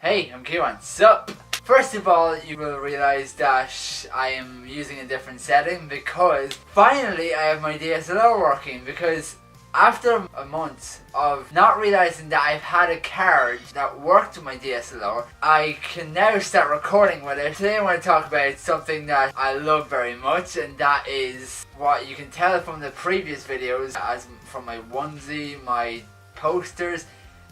Hey, I'm Kieran. Sup? First of all, you will realise that I am using a different setting because finally I have my DSLR working, because after a month of not realising that I've had a card that worked with my DSLR, I can now start recording with it. Today I want to talk about something that I love very much, and that is what you can tell from the previous videos, as from my onesie, my posters,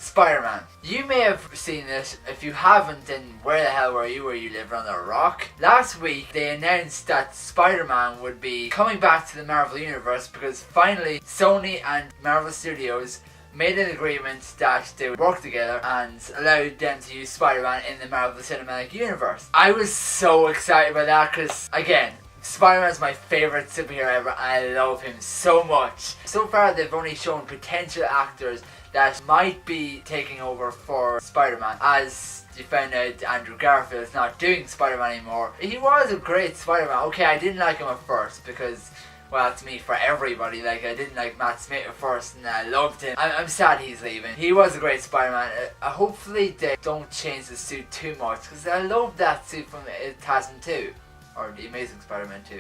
Spider-Man. You may have seen this. If you haven't, then where the hell were you? Were you living on a rock? Last week they announced that Spider-Man would be coming back to the Marvel Universe because finally Sony and Marvel Studios made an agreement that they would work together and allowed them to use Spider-Man in the Marvel Cinematic Universe. I was so excited about that because, again, Spider-Man is my favourite superhero ever. I love him so much. So far they've only shown potential actors that might be taking over for Spider-Man, as you found out Andrew Garfield's not doing Spider-Man anymore. He was a great Spider-Man. Okay, I didn't like him at first because, well, to me, for everybody, like, I didn't like Matt Smith at first and I loved him. I'm sad he's leaving. He was a great Spider-Man. Hopefully they don't change the suit too much, because I love that suit from TASM 2, or The Amazing Spider-Man 2.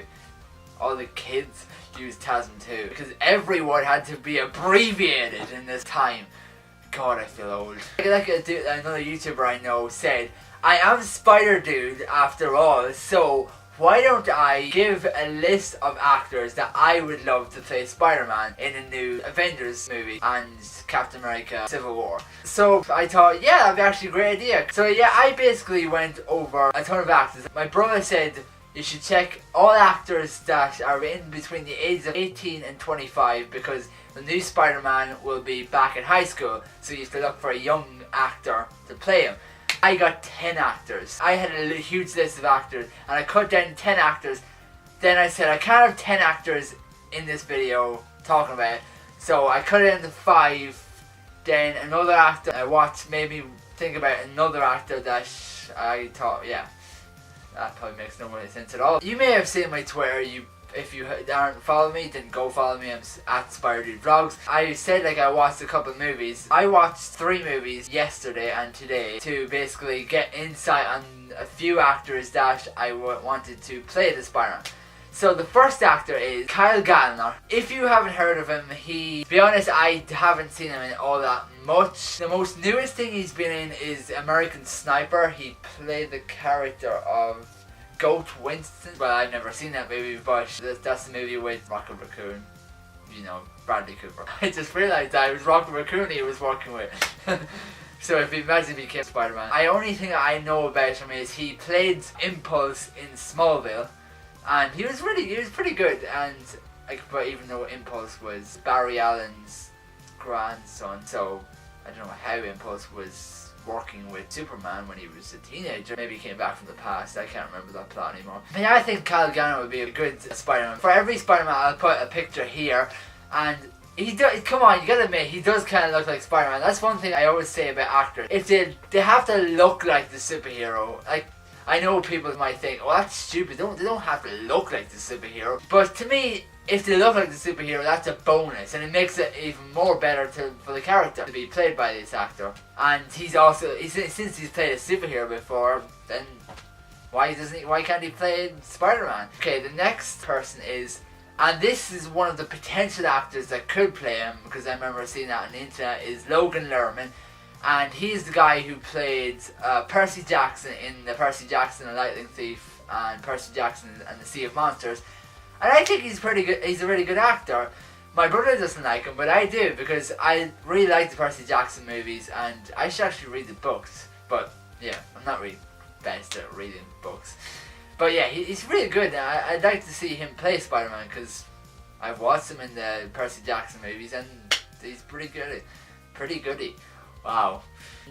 All the kids used TASM 2 because everyone had to be abbreviated in this time. God, I feel old. Like another YouTuber I know said, I am Spiderdude after all, so why don't I give a list of actors that I would love to play Spider-Man in a new Avengers movie and Captain America Civil War. So I thought, yeah, that'd be actually a great idea. So yeah, I basically went over a ton of actors. My brother said you should check all actors that are in between the ages of 18 and 25 because the new Spider-Man will be back in high school, so you have to look for a young actor to play him. I got 10 actors. I had a huge list of actors and I cut down 10 actors. Then I said I can't have 10 actors in this video talking about it, so I cut it into 5. Then another actor I watched made me think about another actor that I thought, yeah, that probably makes no sense at all. You may have seen my Twitter. If you aren't following me, then go follow me. I'm at Spiderdudevlogs. I said like I watched a couple of movies. I watched 3 movies yesterday and today to basically get insight on a few actors that I wanted to play the Spider-Man. So the first actor is Kyle Gallner. If you haven't heard of him, to be honest, I haven't seen him in all that much. The most newest thing he's been in is American Sniper. He played the character of Goat Winston. Well, I've never seen that movie, but that's the movie with Rocket Raccoon. You know, Bradley Cooper. I just realised that it was Rocket Raccoon he was working with. So if you imagine if he became Spider-Man. The only thing I know about him is he played Impulse in Smallville. And he was pretty good, and like, but even though Impulse was Barry Allen's grandson, so I don't know how Impulse was working with Superman when he was a teenager. Maybe he came back from the past. I can't remember that plot anymore. But yeah, I think Kyle Gallner would be a good Spider-Man. For every Spider-Man, I'll put a picture here, and he does. Come on, you gotta admit, he does kind of look like Spider-Man. That's one thing I always say about actors. If they have to look like the superhero, like. I know people might think, oh, that's stupid, they don't have to look like the superhero. But to me, if they look like the superhero, that's a bonus, and it makes it even more better for the character to be played by this actor. And since he's played a superhero before, then why can't he play Spider-Man? Okay, the next person is, and this is one of the potential actors that could play him, because I remember seeing that on the internet, is Logan Lerman. And he's the guy who played Percy Jackson in the Percy Jackson and Lightning Thief and Percy Jackson and the Sea of Monsters. And I think he's pretty good. He's a really good actor. My brother doesn't like him, but I do, because I really like the Percy Jackson movies and I should actually read the books. But yeah, I'm not really best at reading books. But yeah, he's really good. I'd like to see him play Spider-Man because I've watched him in the Percy Jackson movies and he's pretty good. Pretty goody. Wow.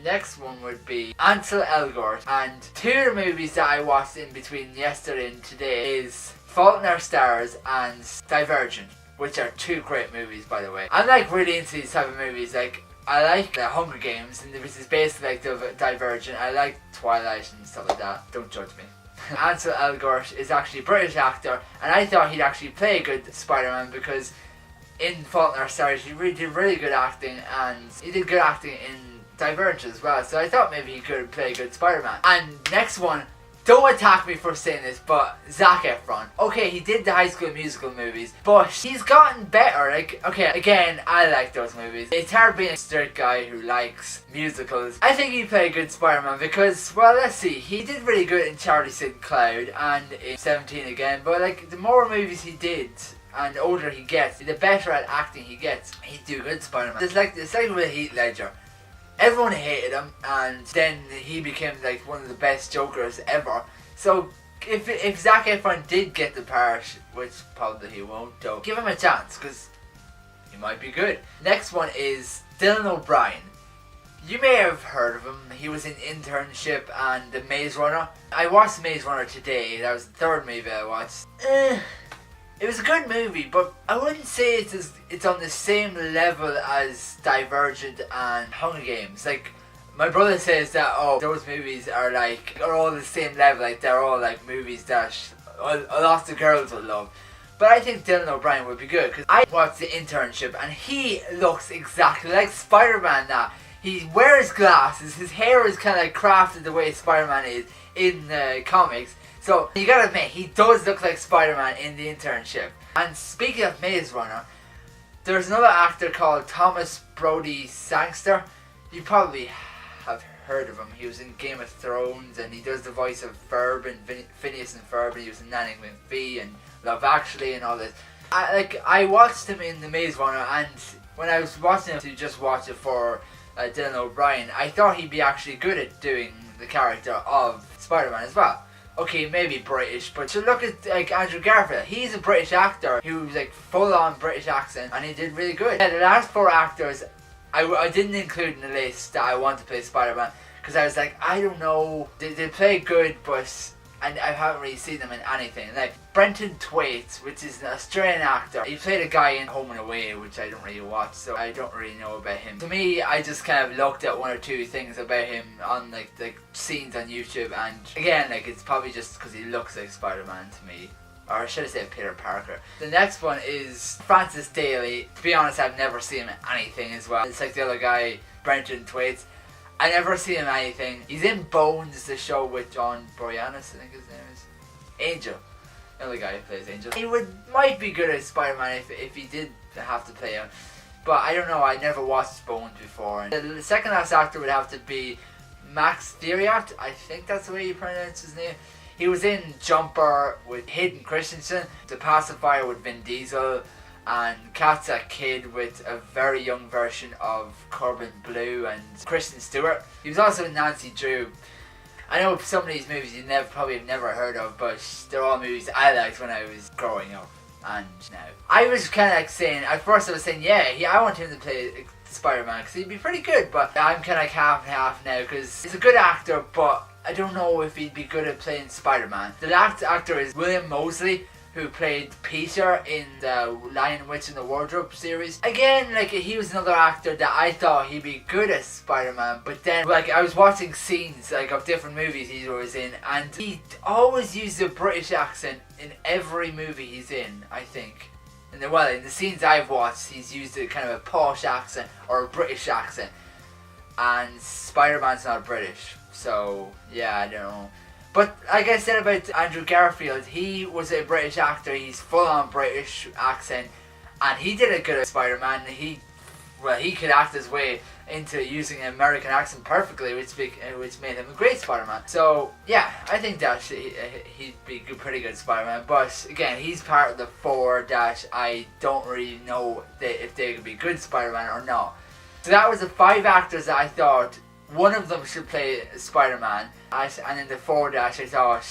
Next one would be Ansel Elgort, and 2 of the movies that I watched in between yesterday and today is Fault in Our Stars and Divergent, which are 2 great movies, by the way. I'm like really into these type of movies. Like, I like the Hunger Games, and this is basically like the Divergent. I like Twilight and stuff like that. Don't judge me. Ansel Elgort is actually a British actor, and I thought he'd actually play a good Spider-Man because in Fault in Our Stars he did really good acting, and he did good acting in Divergent as well, so I thought maybe he could play a good Spider-Man. And next one, don't attack me for saying this, but Zac Efron. Okay, he did the High School Musical movies, but he's gotten better. Like, okay, again, I like those movies. It's hard being a straight guy who likes musicals. I think he played a good Spider-Man because, well, let's see, he did really good in Charlie St. Cloud and in 17 again, but like, the more movies he did, and the older he gets, the better at acting he gets, he'd do good Spider-Man. It's like with Heath Ledger. Everyone hated him, and then he became like one of the best Jokers ever. So if Zac Efron did get the part, which probably he won't, though, give him a chance because he might be good. Next one is Dylan O'Brien. You may have heard of him. He was in Internship and The Maze Runner. I watched Maze Runner today. That was the third movie I watched. It was a good movie, but I wouldn't say it's on the same level as Divergent and Hunger Games. Like, my brother says that, oh, those movies are all the same level, like they're all like movies that a lot of girls would love. But I think Dylan O'Brien would be good, because I watched The Internship and he looks exactly like Spider-Man now. He wears glasses, his hair is kind of like crafted the way Spider-Man is in the comics. So, you gotta admit, he does look like Spider-Man in The Internship. And speaking of Maze Runner, there's another actor called Thomas Brodie-Sangster. You probably have heard of him. He was in Game of Thrones, and he does the voice of Ferb and Phineas and Ferb, and he was in Nanny McPhee and Love Actually and all this. I watched him in The Maze Runner, and when I was watching him to just watch it for Dylan O'Brien, I thought he'd be actually good at doing the character of Spider-Man as well. Okay, maybe British, but to look at like Andrew Garfield, he's a British actor who's like full on British accent, and he did really good. Yeah, the last four actors I didn't include in the list that I want to play Spider-Man, because I was like, I don't know, they play good, but I haven't really seen them in anything. Like Brenton Thwaites, which is an Australian actor, he played a guy in Home and Away, which I don't really watch, so I don't really know about him. To me, I just kind of looked at one or two things about him on like scenes on YouTube, and again, like, it's probably just because he looks like Spider-Man to me. Or should I say Peter Parker. The next one is Francis Daly. To be honest, I've never seen him in anything as well. It's like the other guy, Brenton Thwaites. I never seen him in anything. He's in Bones, the show with John Boreanaz, I think his name is. Angel. The other guy who plays Angel. He might be good at Spider-Man if he did have to play him. But I don't know, I never watched Bones before. And the second last actor would have to be Max Theriot. I think that's the way you pronounce his name. He was in Jumper with Hayden Christensen, The Pacifier with Vin Diesel, and Cat's a Kid with a very young version of Corbin Bleu and Kristen Stewart. He was also in Nancy Drew. I know some of these movies you probably have never heard of, but they're all movies I liked when I was growing up. And now, I was kind of like saying, at first I was saying, yeah, I want him to play Spider-Man because he'd be pretty good, but I'm kind of like half and half now, because he's a good actor, but I don't know if he'd be good at playing Spider-Man. The last actor is William Moseley, who played Peter in the Lion, Witch and the Wardrobe series. Again, like, he was another actor that I thought he'd be good as Spider-Man, but then, like, I was watching scenes, like, of different movies he was in, and he always used a British accent in every movie he's in, I think. And then, well, in the scenes I've watched, he's used a kind of a posh accent, or a British accent, and Spider-Man's not British. So, yeah, I don't know. But like I said about Andrew Garfield, he was a British actor, he's full on British accent, and he did a good Spider-Man. He could act his way into using an American accent perfectly, which made him a great Spider-Man. So, yeah, I think that he'd be a pretty good Spider-Man. But again, he's part of the four that I don't really know if they could be good Spider-Man or not. So that was the 5 actors that I thought one of them should play Spider-Man, and in the 4 that I thought,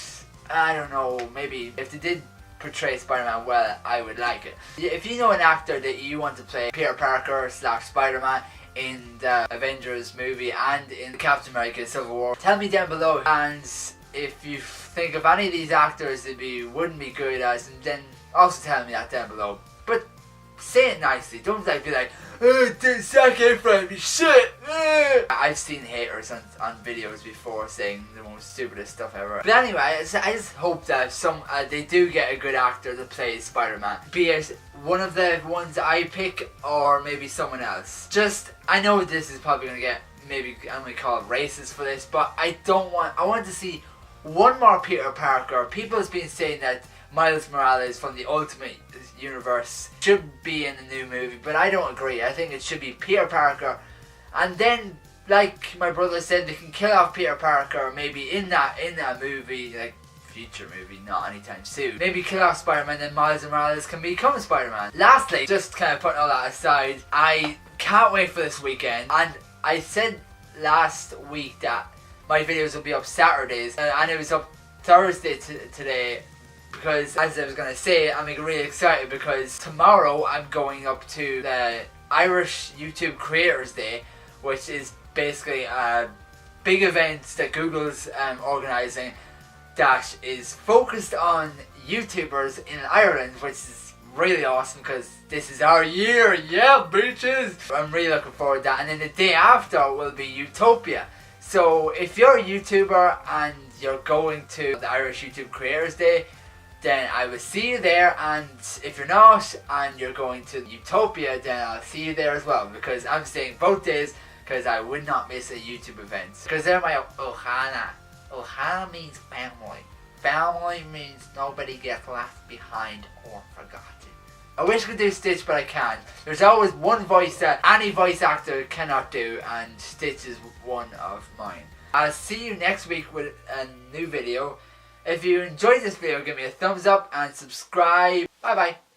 I don't know, maybe if they did portray Spider-Man well, I would like it. If you know an actor that you want to play Peter Parker / Spider-Man in the Avengers movie and in Captain America Civil War, tell me down below. And if you think of any of these actors that wouldn't be good as, then also tell me that down below. But say it nicely, don't be like, Zac Efron, shit! I've seen haters on videos before saying the most stupidest stuff ever. But anyway, I just hope that they do get a good actor to play Spider-Man. Be it one of the ones I pick, or maybe someone else. I know this is probably going to get maybe I'm gonna call it racist for this, but I want to see one more Peter Parker. People have been saying that Miles Morales from the Ultimate Universe should be in the new movie, but I don't agree. I think it should be Peter Parker, and then, like my brother said, they can kill off Peter Parker maybe in that movie, like future movie, not anytime soon. Maybe kill off Spider-Man, then Miles Morales can become Spider-Man. Lastly, just kind of putting all that aside, I can't wait for this weekend, and I said last week that my videos will be up Saturdays, and it was up Thursday today, because as I was going to say, I'm really excited because tomorrow I'm going up to the Irish YouTube Creators Day, which is basically a big event that Google's organising that is focused on YouTubers in Ireland, which is really awesome because this is our year, yeah bitches! I'm really looking forward to that. And then the day after will be Utopia. So if you're a YouTuber and you're going to the Irish YouTube Creators Day, then I will see you there, and if you're not and you're going to Utopia, then I'll see you there as well, because I'm staying both days because I would not miss a YouTube event. Because they're my Ohana. Ohana means family. Family means nobody gets left behind or forgotten. I wish I could do Stitch, but I can't. There's always one voice that any voice actor cannot do, and Stitch is one of mine. I'll see you next week with a new video. If you enjoyed this video, give me a thumbs up and subscribe. Bye bye.